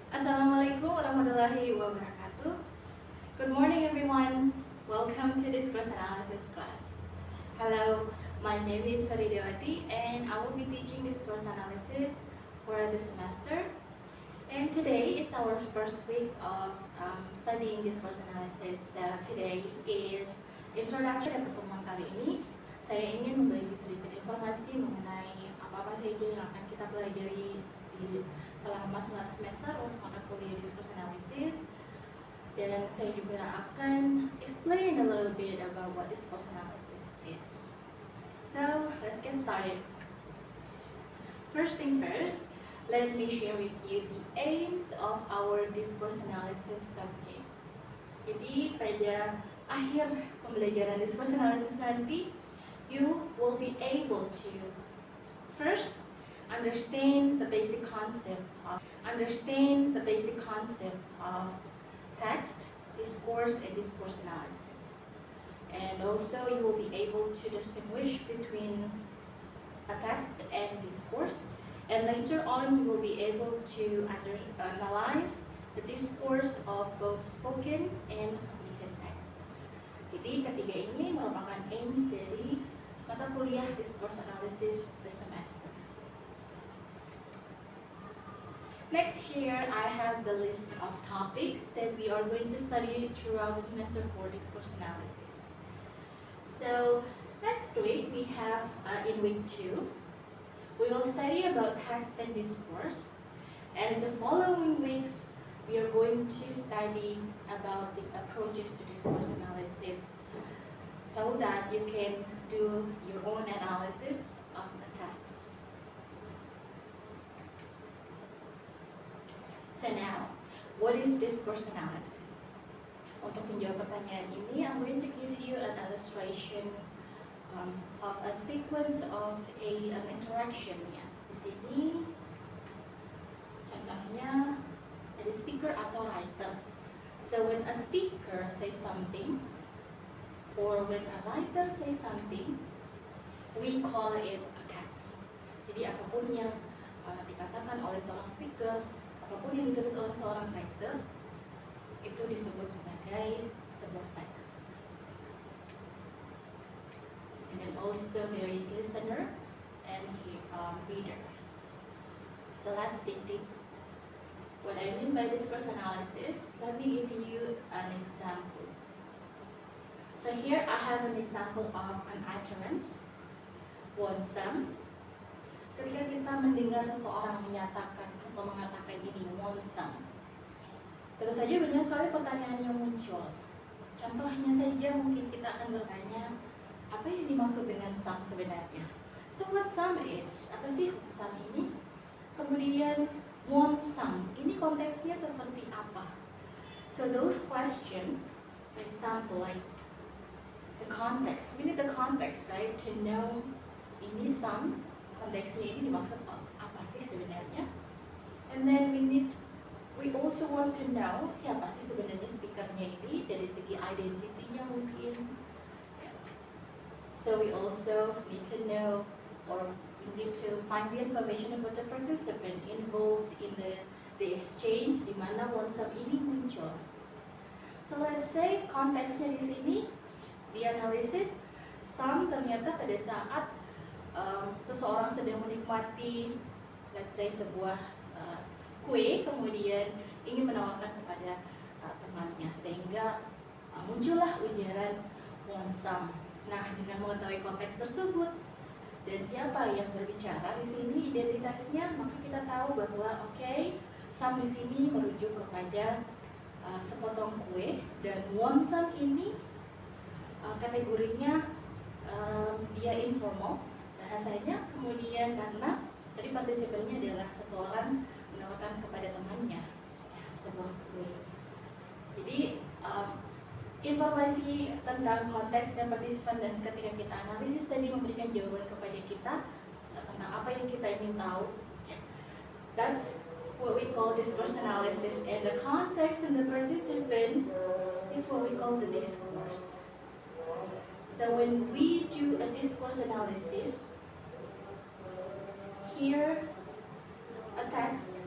Assalamualaikum warahmatullahi wabarakatuh. Good morning everyone. Welcome to Discourse Analysis class. Hello, my name is Faridawati and I will be teaching Discourse Analysis for the semester. And today is our first week of studying Discourse Analysis. Today is introduction. Pada pertemuan kali ini, saya ingin membagi sedikit informasi mengenai apa-apa saja yang akan kita pelajari selama semester untuk mata kuliah Discourse Analysis, dan saya juga akan explain a little bit about what Discourse Analysis is. So let's get started. First thing first, let me share with you the aims of our Discourse Analysis subject. Jadi pada akhir pembelajaran Discourse Analysis nanti, you will be able to first understand the basic concept of text, discourse, and discourse analysis. And also you will be able to distinguish between a text and discourse. And later on you will be able to analyze the discourse of both spoken and written text. Jadi ketiga ini merupakan aims dari mata kuliah Discourse Analysis this semester. Next here I have the list of topics that we are going to study throughout the semester for Discourse Analysis. So next week we have in week 2 we will study about text and discourse, and the following weeks we are going to study about the approaches to discourse analysis so that you can do your own analysis of the text. So now, what is discourse analysis? Untuk menjawab pertanyaan ini, I'm going to give you an illustration of a sequence of an interaction ya. Di sini, contohnya ada speaker atau writer. So when a speaker says something, or when a writer says something, we call it a text. Jadi apapun yang dikatakan oleh seorang speaker, apapun yang ditulis oleh seorang writer, itu disebut sebagai sebuah teks. And then also there is listener and reader. So let's dig deep. What I mean by discourse analysis, let me give you an example. So here I have an example of an utterance, want some. Ketika kita mendengar seseorang menyatakan atau mengatakan ini want some, tentu saja banyak sekali pertanyaan yang muncul. Contohnya saja mungkin kita akan bertanya, apa yang dimaksud dengan some sebenarnya? So what some is? Apa sih some ini? Kemudian want some, ini konteksnya seperti apa? So those question, for example, like the context, we need the context, right? To know ini some, konteksnya ini dimaksud apa sih sebenarnya? And then we also want to know siapa sih sebenarnya speakernya ini dari segi identitinya mungkin. So we also need to know, or we need to find the information about the participant involved in the exchange di mana want some ini muncul. So let's say konteksnya di sini di analisis some ternyata pada saat seseorang sedang menikmati, let's say sebuah kue, kemudian ingin menawarkan kepada temannya, sehingga muncullah ujaran want some. Nah, dengan mengetahui konteks tersebut dan siapa yang berbicara di sini, identitasnya, maka kita tahu bahwa some di sini merujuk kepada sepotong kue, dan want some ini kategorinya dia informal bahasanya. Kemudian karena tadi partisipannya adalah seseorang menawarkan kepada temannya sebuah kue, jadi informasi tentang konteks dan partisipan, dan ketika kita analisis tadi memberikan jawaban kepada kita tentang apa yang kita ingin tahu. That's what we call discourse analysis, and the context and the participant is what we call the discourse. So when we do a discourse analysis, here a text,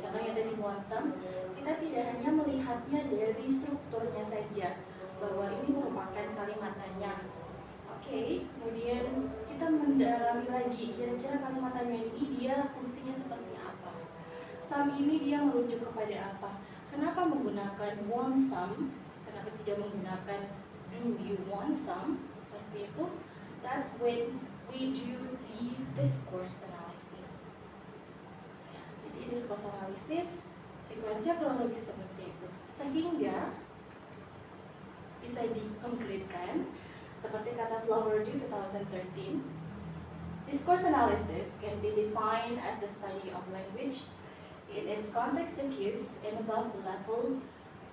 contohnya want some, kita tidak hanya melihatnya dari strukturnya saja, bahwa ini merupakan kalimat tanya. Oke, kemudian kita mendalami lagi, kira-kira kalimat tanya ini dia fungsinya seperti apa. Some ini dia merujuk kepada apa? Kenapa menggunakan want some? Kenapa tidak menggunakan do you want some? Seperti itu. That's when we do the discourse analysis. Ya, jadi discourse analysis sekuensinya kurang lebih seperti itu, sehingga bisa di-concludekan seperti kata Flowerdew 2013. Discourse analysis can be defined as the study of language in its context of use and above the level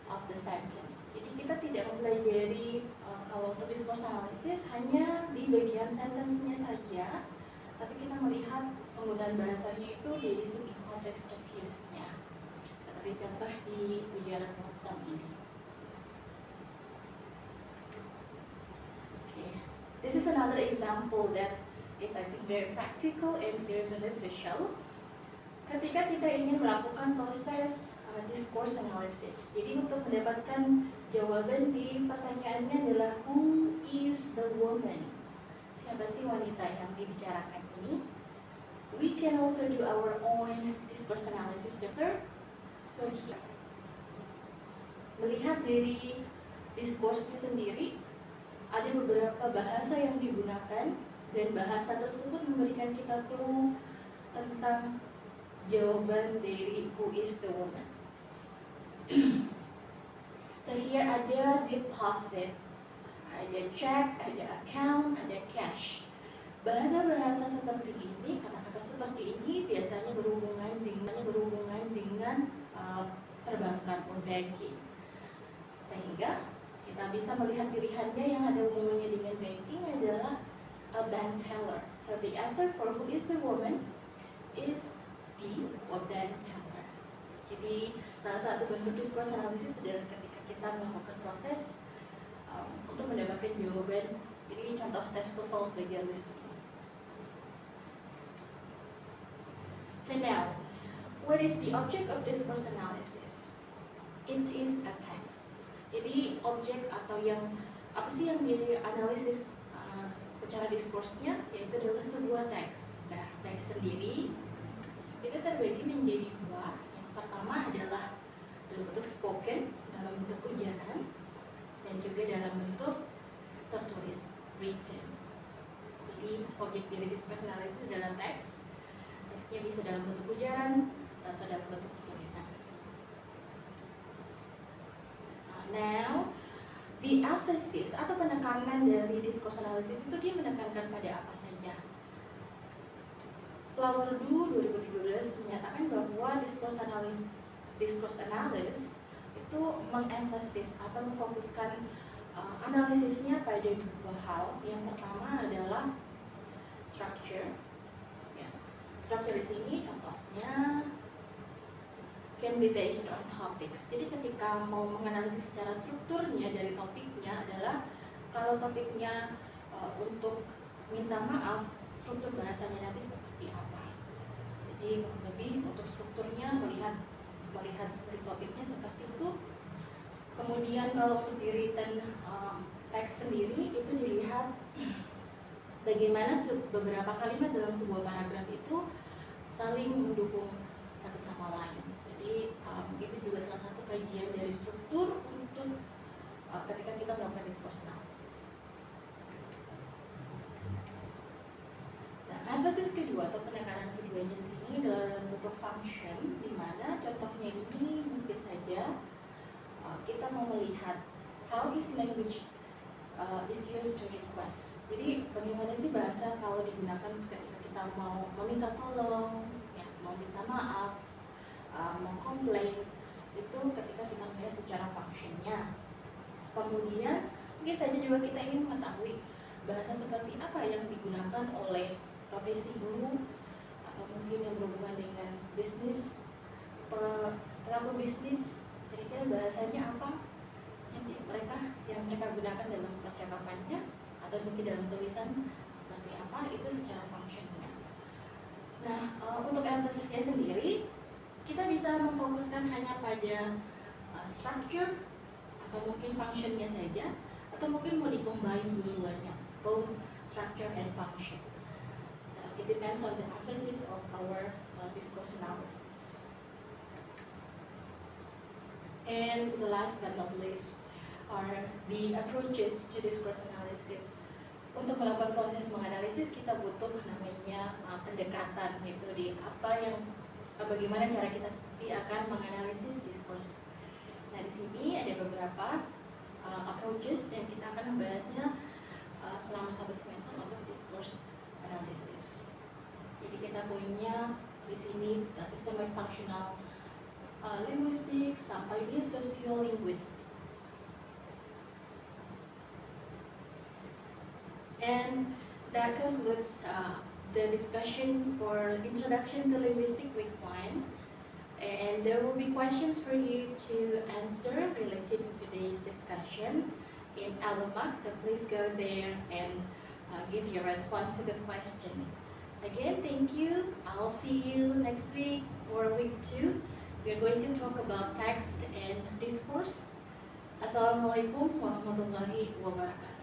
of the sentence. Jadi kita tidak mempelajari kalau untuk discourse analysis hanya di bagian sentence-nya saja, tapi kita melihat penggunaan bahasanya itu dari segi context of use-nya. Seperti contoh di ujaran want some ini. This is another example that is, I think, very practical and very beneficial. Ketika kita ingin melakukan proses discourse analysis, jadi untuk mendapatkan jawaban di pertanyaannya adalah who is the woman? Siapa sih wanita yang dibicarakan ini? We can also do our own discourse analysis. So here, melihat dari discourse-nya sendiri, ada beberapa bahasa yang digunakan dan bahasa tersebut memberikan kita clue tentang jawaban dari who is the woman. So here ada deposit, ada check, ada account, ada cash. Bahasa-bahasa seperti ini, kata-kata seperti ini biasanya berhubungan dengan perbankan or banking. Sehingga kita bisa melihat pilihannya yang ada hubungannya dengan banking adalah a bank teller. So the answer for who is the woman is B, or bank teller. Jadi salah satu bentuk discourse analysis adalah ketika kita melakukan proses untuk mendapatkan jawaban. Jadi contoh tes TOEFL belajar listening. So now, what is the object of discourse analysis? It is a text. Jadi objek atau yang apa sih yang dianalisis secara diskursnya, yaitu adalah sebuah teks. Nah, teks sendiri itu terbagi menjadi dua. Yang pertama adalah dalam bentuk spoken, dalam bentuk ujaran, dan juga dalam bentuk tertulis, written. Jadi objek dari discourse analysis adalah teks. Teksnya bisa dalam bentuk ujaran atau dalam bentuk tulisan. Now, the emphasis atau penekanan dari discourse analysis itu dia menekankan pada apa saja. Flowerdew 2013 menyatakan bahwa discourse analysis itu mengemphasis atau memfokuskan analisisnya pada dua hal. Yang pertama adalah structure. Ya. Structure di sini contohnya can be based on topics. Jadi ketika mau menganalisis secara strukturnya dari topiknya adalah kalau topiknya untuk minta maaf, struktur bahasanya nanti seperti apa. Jadi lebih untuk strukturnya melihat dari topiknya seperti itu. Kemudian kalau untuk di written teks sendiri itu dilihat bagaimana beberapa kalimat dalam sebuah paragraf itu saling mendukung satu sama lain. Jadi itu juga salah satu kajian dari struktur untuk ketika kita melakukan discourse analysis. Nah, emphasis kedua atau penekanan keduanya di sini adalah dalam bentuk function, di mana contohnya ini mungkin saja kita mau melihat how is language is used to request. Jadi bagaimana sih bahasa kalau digunakan ketika kita mau meminta tolong, ya, mau minta maaf, mengkomplain, itu ketika kita melihat secara functionnya. Kemudian mungkin saja juga kita ingin mengetahui bahasa seperti apa yang digunakan oleh profesi guru atau mungkin yang berhubungan dengan bisnis, pelaku bisnis. Kira-kira bahasanya apa yang mereka gunakan dalam percakapannya atau mungkin dalam tulisan seperti apa, itu secara functionnya. Nah, untuk emphasisnya sendiri kita bisa memfokuskan bukan hanya pada structure atau mungkin functionnya saja, atau mungkin mau di-combine dua-duanya, both structure and function. So it depends on the emphasis of our discourse analysis. And the last but not least are the approaches to discourse analysis. Untuk melakukan proses menganalisis kita butuh namanya pendekatan, itu di apa yang bagaimana cara kita akan menganalisis discourse. Nah, di sini ada beberapa approaches dan kita akan membahasnya selama 1 semester untuk discourse analysis. Jadi kita punya di sini systemic functional linguistics sampai di sociolinguistics. And that concludes the discussion for Introduction to Linguistics Week 1. And there will be questions for you to answer related to today's discussion in Alumag, so please go there and give your response to the question. Again, thank you. I'll see you next week for week 2. We're going to talk about text and discourse. Assalamualaikum warahmatullahi wabarakatuh.